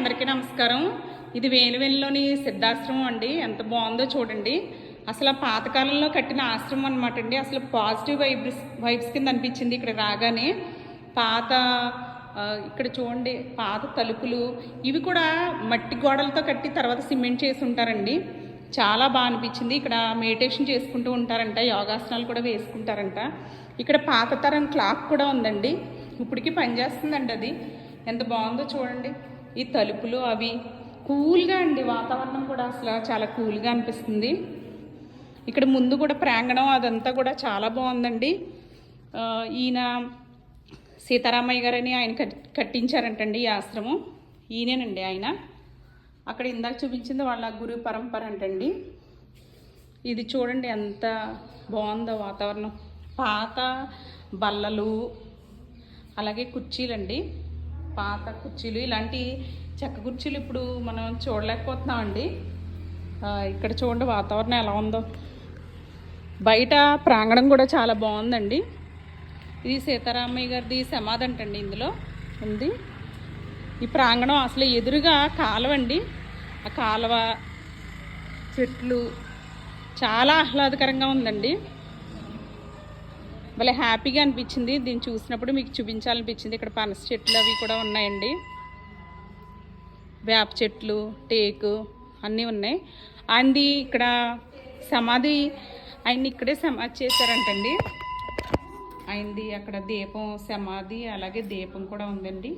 అందరికీ నమస్కారం. ఇది వేలువెల్లిలోని సిద్ధాశ్రమం అండి. ఎంత బాగుందో చూడండి. అసలు పాతకాలంలో కట్టిన ఆశ్రమం అనమాట అండి. అసలు పాజిటివ్ వైబ్స్ కింద అనిపించింది ఇక్కడ రాగానే. పాత ఇక్కడ చూడండి, పాత తలుపులు ఇవి కూడా మట్టి గోడలతో కట్టి తర్వాత సిమెంట్ చేసి ఉంటారండి. చాలా బాగా అనిపించింది. ఇక్కడ మెడిటేషన్ చేసుకుంటూ ఉంటారంట, యోగాసనాలు కూడా వేసుకుంటారంట. ఇక్కడ పాత తరం క్లాక్ కూడా ఉందండి, ఇప్పటికీ పనిచేస్తుందండి. అది ఎంత బాగుందో చూడండి. ఈ తలుపులు అవి కూల్గా అండి, వాతావరణం కూడా అసలు చాలా కూల్గా అనిపిస్తుంది. ఇక్కడ ముందు కూడా ప్రాంగణం అదంతా కూడా చాలా బాగుందండి. ఈయన సీతారామయ్య గారని ఆయన కట్టించారంటండి ఈ ఆశ్రమం. ఈయనేనండి ఆయన. అక్కడ ఇందాక చూపించింది వాళ్ళ గురు పరంపర అంటండి. ఇది చూడండి ఎంత బాగుందో వాతావరణం. పాత బల్లలు అలాగే కుర్చీలండి, పాత కుర్చీలు. ఇలాంటి చెక్క కుర్చీలు ఇప్పుడు మనం చూడలేకపోతున్నామండి. ఇక్కడ చూడండి వాతావరణం ఎలా ఉందో. బయట ప్రాంగణం కూడా చాలా బాగుందండి. ఇది సీతారామయ్య గారిది సమాధి అంటండి ఇందులో ఉంది. ఈ ప్రాంగణం అసలు ఎదురుగా కాలువ అండి. ఆ కాలువ, చెట్లు చాలా ఆహ్లాదకరంగా ఉందండి. భలే హ్యాపీగా అనిపించింది దీన్ని చూసినప్పుడు. మీకు చూపించాలనిపించింది. ఇక్కడ పనస చెట్లు అవి కూడా ఉన్నాయండి, వేప చెట్లు, టేకు అన్నీ ఉన్నాయి. ఆయనది ఇక్కడ సమాధి, ఆయన్ని ఇక్కడే సమాధి చేశారంటండి. ఆయనది అక్కడ దీపం, సమాధి అలాగే దీపం కూడా ఉందండి.